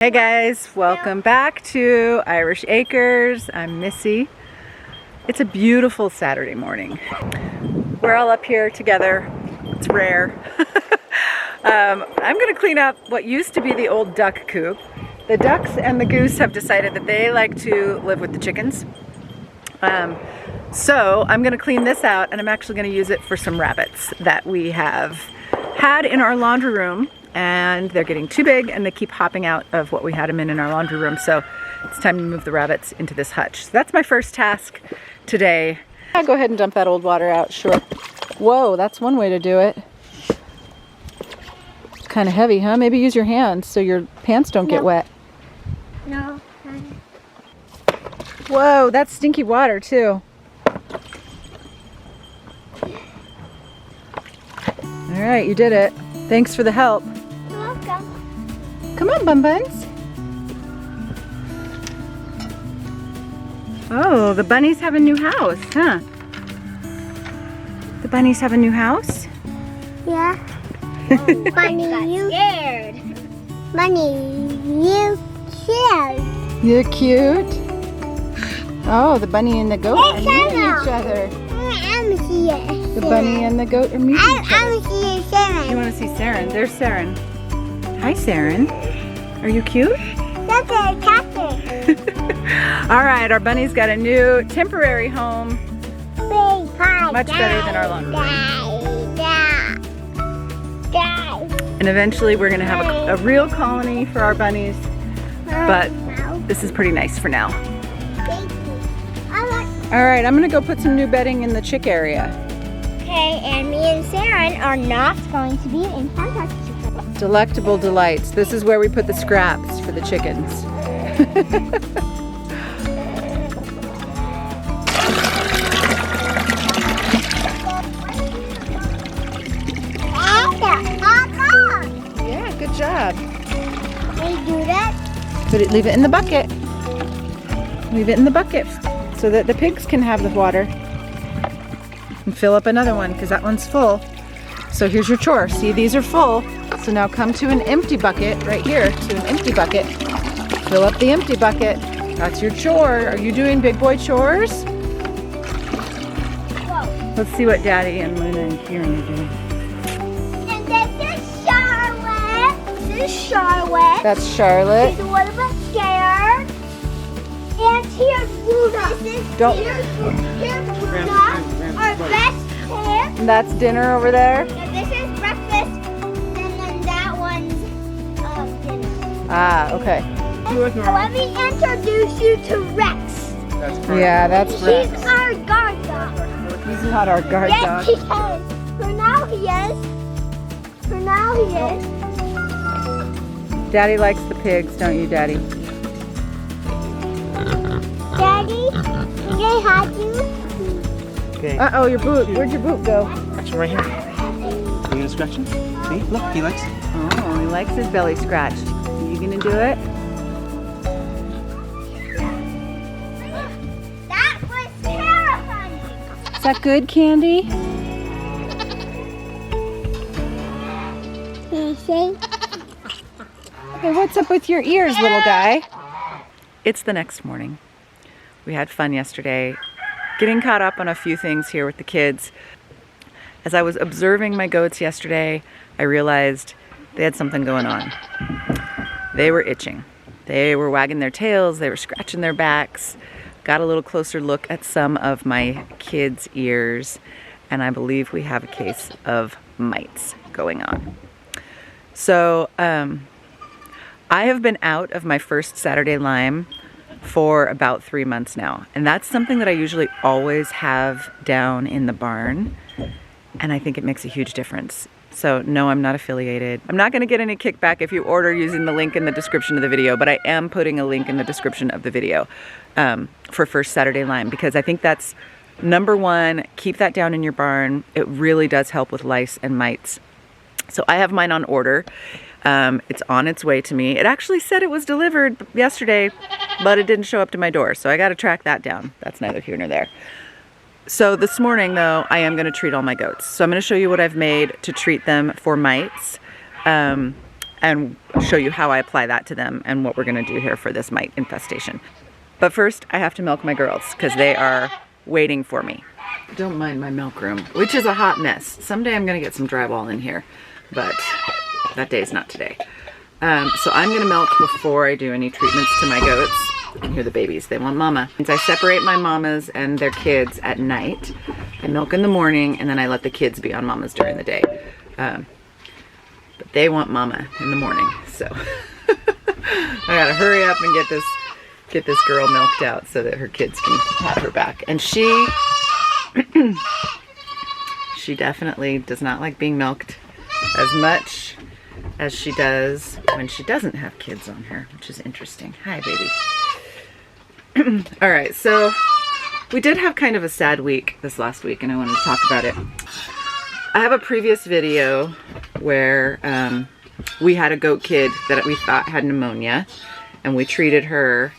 Hey guys, welcome back to Irish Acres. I'm Missy. It's a beautiful Saturday morning. We're all up here together. It's rare. I'm gonna clean up what used to be the old duck coop. The ducks and the goose have decided that they like to live with the chickens. So I'm gonna clean this out, and I'm actually gonna use it for some rabbits that we have had in our laundry room. And they're getting too big and they keep hopping out of what we had them in our laundry room. So it's time to move the rabbits into this hutch. So that's my first task today. I'll go ahead and dump that old water out, sure. Whoa, that's one way to do it. It's kind of heavy, huh? Maybe use your hands so your pants don't get wet. No. Whoa, that's stinky water too. All right, you did it. Thanks for the help. You're welcome. Come on, Bun Buns. Oh, the bunnies have a new house, huh? The bunnies have a new house? Yeah. Bunny, you scared. Bunny, you scared. You're cute. Oh, the bunny and the goat are meeting each other. I'm here. The bunny and the goat are meeting each other. I'm here, Sharon. You want to see Saren? There's Saren. Hi, Saren. Are you cute? That's a captain. All right, our bunny's got a new temporary home. Big pie. Much better than our laundry room. And eventually we're going to have a real colony for our bunnies. But this is pretty nice for now. All right, I'm going to go put some new bedding in the chick area. Okay, and me and Saren are not going to be in contact with each other. Delectable Delights. This is where we put the scraps for the chickens. Yeah, good job. Can you do that? Leave it in the bucket. Leave it in the bucket so that the pigs can have the water. And fill up another one because that one's full. So here's your chore. See, these are full. So now come to an empty bucket right here, to an empty bucket. Fill up the empty bucket. That's your chore. Are you doing big boy chores? Whoa. Let's see what Daddy and Luna and Kieran are doing. And this is Charlotte. This is Charlotte. That's Charlotte. She's a little bit scared. And here's Luna. Here's Luna, our best tip. And that's dinner over there. And this is breakfast. And then that one's dinner. Ah, okay. And let me introduce you to Rex. Yeah, that's Rex. He's our guard dog. He's not our guard Yes, dog. he is. For now he is. For now he is. Daddy likes the pigs, don't you, Daddy? Daddy, can I hug you? Okay. Uh-oh, your boot. Where'd your boot go? Scratch him right here. You gonna scratch him? See? Look, he likes it. Oh, he likes his belly scratched. Are you gonna do it? That was terrifying. Is that good, Candy? Can I see? Hey, what's up with your ears, little guy? It's the next morning. We had fun yesterday, getting caught up on a few things here with the kids. As I was observing my goats yesterday, I realized they had something going on. They were itching. They were wagging their tails, they were scratching their backs. Got a little closer look at some of my kids' ears, and I believe we have a case of mites going on. So, I have been out of my first Saturday Lyme for about 3 months now. And that's something that I usually always have down in the barn. And I think it makes a huge difference. So no, I'm not affiliated. I'm not gonna get any kickback if you order using the link in the description of the video, but I am putting a link in the description of the video for First Saturday Lyme, because I think that's number one. Keep that down in your barn. It really does help with lice and mites. So I have mine on order. It's on its way to me. It actually said it was delivered yesterday, but it didn't show up to my door. So I got to track that down. That's neither here nor there. So this morning though, I am going to treat all my goats. So I'm going to show you what I've made to treat them for mites. and show you how I apply that to them and what we're gonna do here for this mite infestation. But first, I have to milk my girls because they are waiting for me. Don't mind my milk room, which is a hot mess. Someday I'm gonna get some drywall in here, but that day's not today. So I'm gonna milk before I do any treatments to my goats. You can hear the babies, they want mama. Since I separate my mamas and their kids at night, I milk in the morning and then I let the kids be on mamas during the day. But they want mama in the morning, so I gotta hurry up and get this girl milked out so that her kids can have her back. And she definitely does not like being milked as much as she does when she doesn't have kids on her, which is interesting. Hi, baby. All right, so we did have kind of a sad week this last week, and I wanted to talk about it. I have a previous video where we had a goat kid that we thought had pneumonia, and we treated her,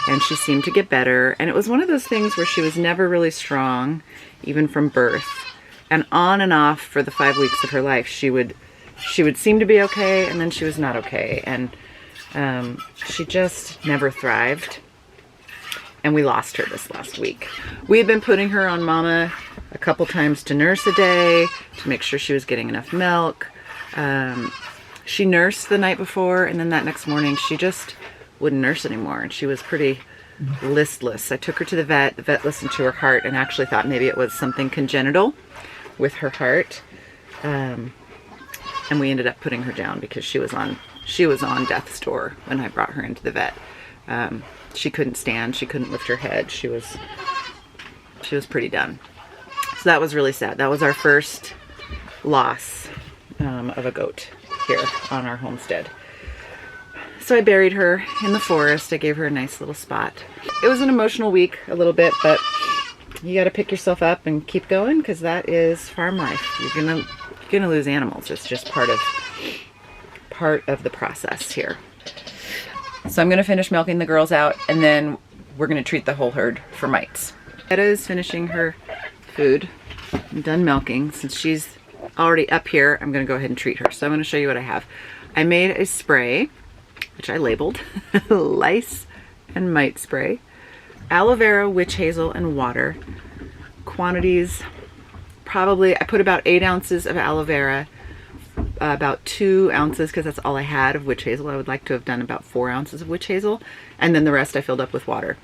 and she seemed to get better. And it was one of those things where she was never really strong, even from birth. And on and off for the 5 weeks of her life, she would seem to be okay, and then she was not okay. And she just never thrived. And we lost her this last week. We had been putting her on mama a couple times to nurse a day to make sure she was getting enough milk. She nursed the night before, and then that next morning she just wouldn't nurse anymore, and she was pretty listless. I took her to the vet. The vet listened to her heart and actually thought maybe it was something congenital with her heart. And we ended up putting her down because she was on death's door when I brought her into the vet. She couldn't stand, she couldn't lift her head. She was pretty done. So that was really sad. That was our first loss of a goat here on our homestead. So I buried her in the forest. I gave her a nice little spot. It was an emotional week a little bit, but you got to pick yourself up and keep going because that is farm life. You're gonna lose animals. It's just part of the process here. So I'm gonna finish milking the girls out, and then we're gonna treat the whole herd for mites. Etta is finishing her food. I'm done milking. Since she's already up here, I'm gonna go ahead and treat her. So I'm gonna show you what I have. I made a spray, which I labeled lice and mite spray, aloe vera, witch hazel, and water. Quantities, probably, I put about 8 ounces of aloe vera, about 2 ounces, because that's all I had, of witch hazel. I would like to have done about 4 ounces of witch hazel, and then the rest I filled up with water.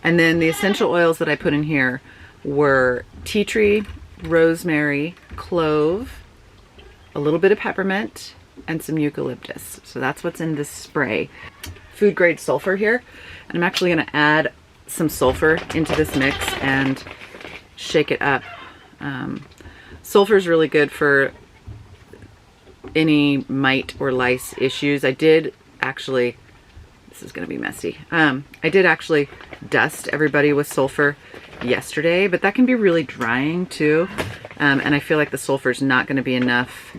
And then the essential oils that I put in here were tea tree, rosemary, clove, a little bit of peppermint, and some eucalyptus. So that's what's in this spray. Food grade sulfur here, and I'm actually going to add some sulfur into this mix and shake it up. Sulfur is really good for any mite or lice issues. I did actually, this is going to be messy. I did actually dust everybody with sulfur yesterday, but that can be really drying too. And I feel like the sulfur is not going to be enough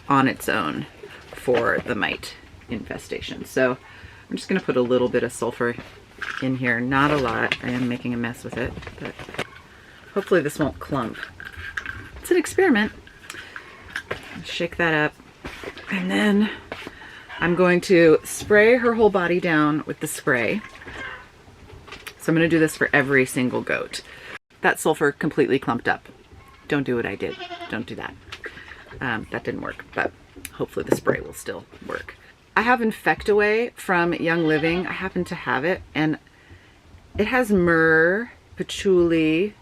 on its own for the mite infestation. So I'm just going to put a little bit of sulfur in here, not a lot. I am making a mess with it, but hopefully this won't clump. It's an experiment. Shake that up, and then I'm going to spray her whole body down with the spray. So I'm going to do this for every single goat. That sulfur completely clumped up. Don't do what I did. Don't do that. That didn't work, but hopefully the spray will still work. I have Infect-Away from Young Living. I happen to have it, and it has myrrh, patchouli.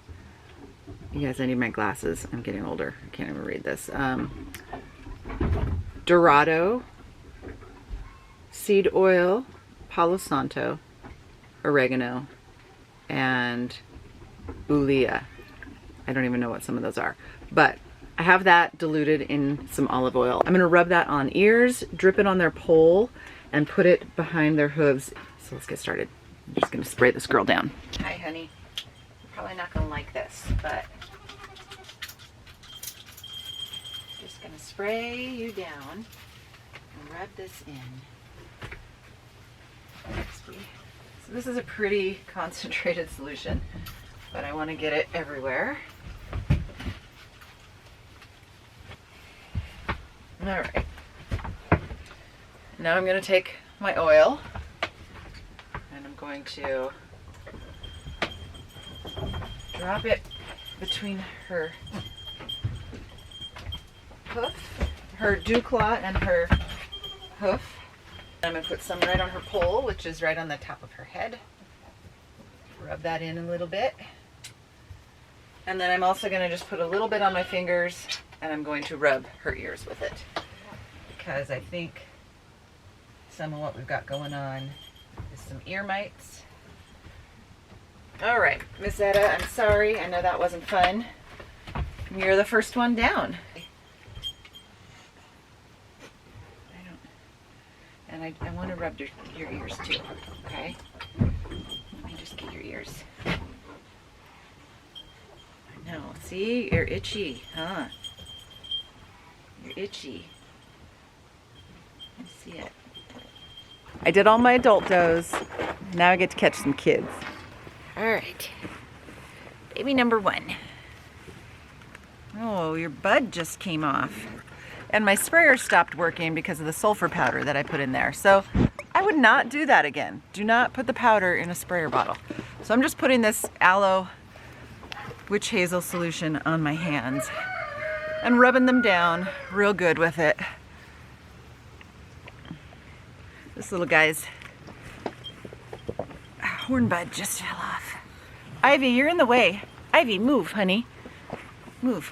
You guys, I need my glasses. I'm getting older. I can't even read this. Dorado, seed oil, Palo Santo, oregano, and Ulia. I don't even know what some of those are, but I have that diluted in some olive oil. I'm gonna rub that on ears, drip it on their poll, and put it behind their hooves. So let's get started. I'm just gonna spray this girl down. Hi, honey. You're probably not gonna like this, but just gonna spray you down and rub this in. So this is a pretty concentrated solution, but I want to get it everywhere. All right. Now I'm going to take my oil and I'm going to drop it between her hoof, her dew claw and her hoof. I'm going to put some right on her poll, which is right on the top of her head. Rub that in a little bit. And then I'm also going to just put a little bit on my fingers and I'm going to rub her ears with it. Because I think some of what we've got going on is some ear mites. All right, Miss Etta, I'm sorry. I know that wasn't fun. You're the first one down. And I want to rub your ears too, okay? Let me just get your ears. I know, see? You're itchy, huh? You're itchy. I see it. I did all my adult does. Now I get to catch some kids. All right. Baby number 1. Oh, your bud just came off. And my sprayer stopped working because of the sulfur powder that I put in there. So I would not do that again. Do not put the powder in a sprayer bottle. So I'm just putting this aloe witch hazel solution on my hands and rubbing them down real good with it. This little guy's horn bud just fell off. Ivy, you're in the way. Ivy, move, honey. Move.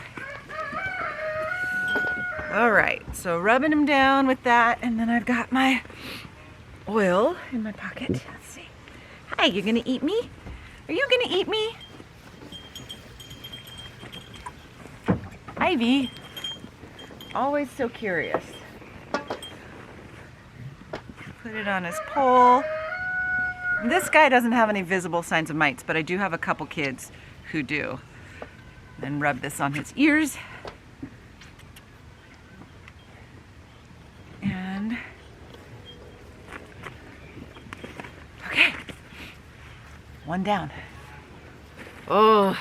All right, so rubbing them down with that, and then I've got my oil in my pocket. Let's see. Hi, you're gonna eat me? Are you gonna eat me? Ivy, always so curious. Put it on his pole. This guy doesn't have any visible signs of mites, but I do have a couple kids who do. Then rub this on his ears. And okay, one down. Oh,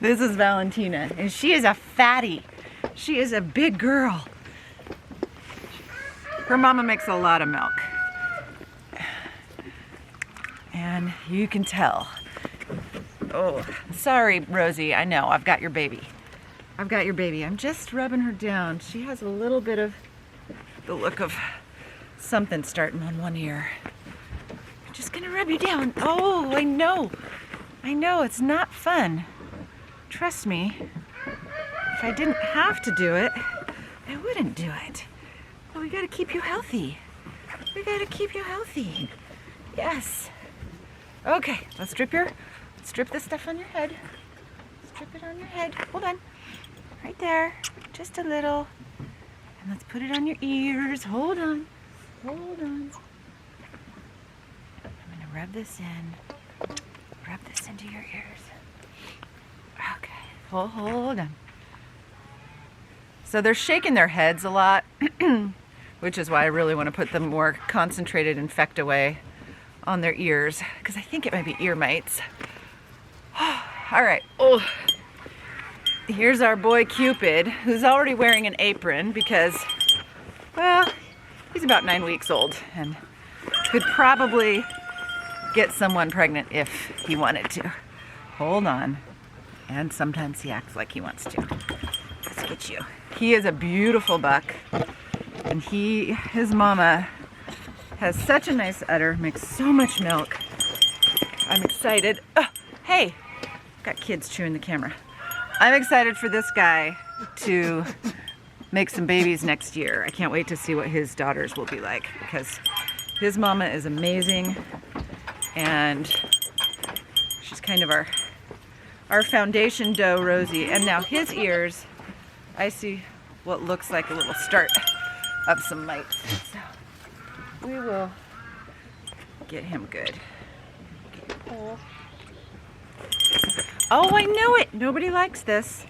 this is Valentina, and she is a fatty. She is a big girl. Her mama makes a lot of milk, and you can tell. Oh, sorry, Rosie. I know, I've got your baby. I've got your baby. I'm just rubbing her down. She has a little bit of the look of something starting on one ear. I'm just gonna rub you down. Oh, I know. I know, it's not fun. Trust me. If I didn't have to do it, I wouldn't do it. But we gotta keep you healthy. We gotta keep you healthy. Yes. Okay, let's strip this stuff on your head. Strip it on your head. Hold on. Right there. Just a little. And let's put it on your ears. Hold on. Hold on. I'm gonna rub this in. Rub this into your ears. Okay. Hold on. So they're shaking their heads a lot, which is why I really want to put the more concentrated Infect-Away on their ears, because I think it might be ear mites. All right. Oh. Here's our boy Cupid, who's already wearing an apron because, well, he's about 9 weeks old and could probably get someone pregnant if he wanted to. Hold on. And sometimes he acts like he wants to. Let's get you. He is a beautiful buck, and his mama has such a nice udder, makes so much milk. I'm excited. Oh, hey, got kids chewing the camera. I'm excited for this guy to make some babies next year. I can't wait to see what his daughters will be like, because his mama is amazing, and she's kind of our foundation doe, Rosie. And now his ears, I see what looks like a little start of some mites. So we will get him good. Oh, I knew it. Nobody likes this.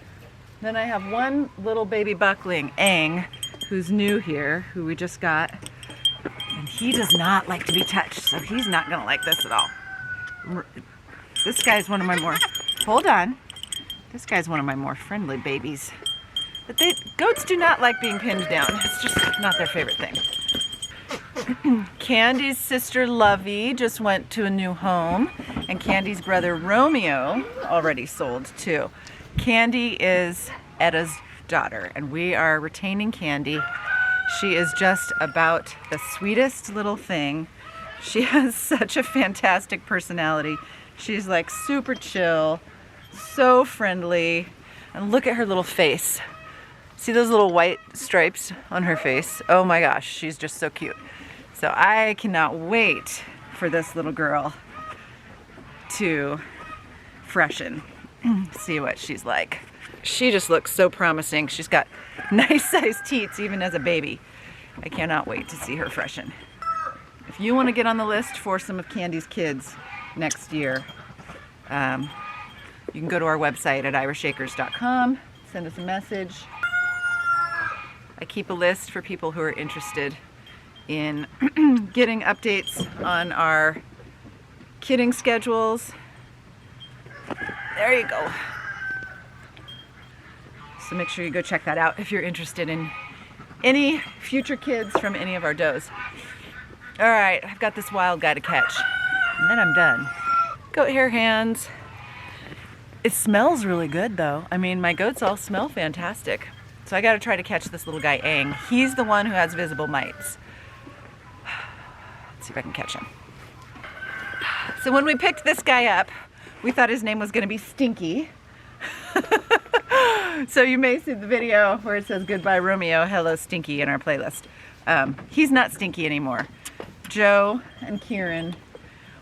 Then I have one little baby buckling, Aang, who's new here, who we just got. And he does not like to be touched, so he's not going to like this at all. This guy's one of my more... Hold on. This guy's one of my more friendly babies. But goats do not like being pinned down. It's just not their favorite thing. Candy's sister Lovey just went to a new home, and Candy's brother Romeo already sold too. Candy is Etta's daughter, and we are retaining Candy. She is just about the sweetest little thing. She has such a fantastic personality. She's like super chill, so friendly, and look at her little face. See those little white stripes on her face? Oh my gosh, she's just so cute. So I cannot wait for this little girl to freshen, see what she's like. She just looks so promising. She's got nice sized teats even as a baby. I cannot wait to see her freshen. If you want to get on the list for some of Candy's kids next year, you can go to our website at irishacres.com, send us a message. I keep a list for people who are interested in getting updates on our kidding schedules. There you go. So make sure you go check that out if you're interested in any future kids from any of our does. All right, I've got this wild guy to catch, and then I'm done. Goat hair hands. It smells really good though. I mean, my goats all smell fantastic. So I gotta try to catch this little guy, Aang. He's the one who has visible mites. Let's see if I can catch him. So when we picked this guy up, we thought his name was gonna be Stinky. So you may see the video where it says goodbye Romeo, hello Stinky in our playlist. He's not Stinky anymore. Joe and Kieran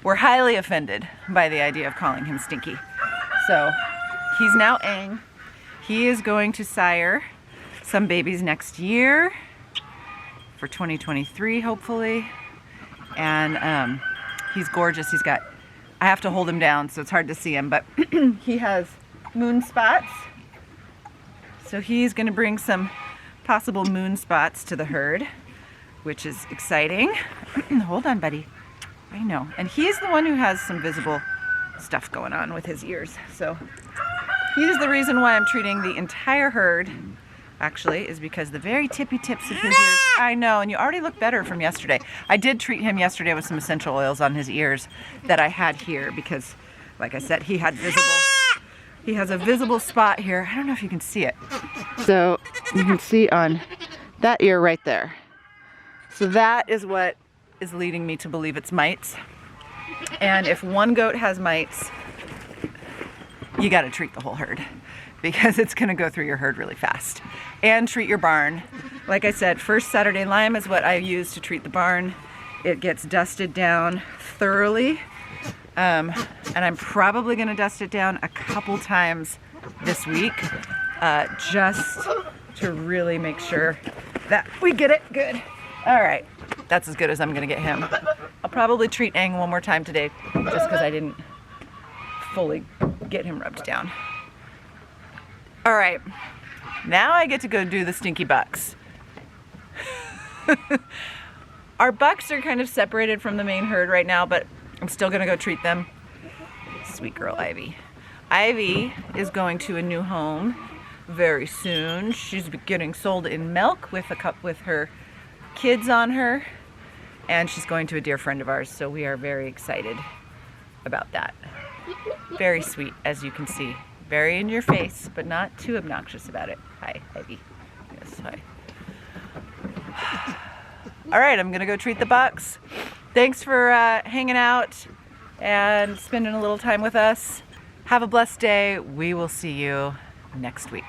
were highly offended by the idea of calling him Stinky. So he's now Aang. He is going to sire some babies next year for 2023 hopefully. And he's gorgeous. I have to hold him down so it's hard to see him, but he has moon spots. So he's gonna bring some possible moon spots to the herd, which is exciting. Hold on, buddy. I know. And he's the one who has some visible stuff going on with his ears. So he's the reason why I'm treating the entire herd, actually, is because the very tippy tips of his ears. I know, and you already look better from yesterday. I did treat him yesterday with some essential oils on his ears that I had here because, like I said, he has a visible spot here. I don't know if you can see it. So you can see on that ear right there. So that is what is leading me to believe it's mites. And if one goat has mites, you got to treat the whole herd because it's going to go through your herd really fast. And treat your barn. Like I said, first Saturday lime is what I use to treat the barn. It gets dusted down thoroughly. And I'm probably going to dust it down a couple times this week just to really make sure that we get it good. All right, that's as good as I'm going to get him. I'll probably treat Aang one more time today just because I didn't fully get him rubbed down. All right, now I get to go do the stinky bucks. Our bucks are kind of separated from the main herd right now, but I'm still gonna go treat them. Sweet girl Ivy. Ivy is going to a new home very soon. She's getting sold in milk with her kids on her, and she's going to a dear friend of ours, so we are very excited about that. Very sweet, as you can see. Very in your face, but not too obnoxious about it. Hi, Ivy. Yes, hi. All right, I'm gonna go treat the bucks. Thanks for hanging out and spending a little time with us. Have a blessed day. We will see you next week.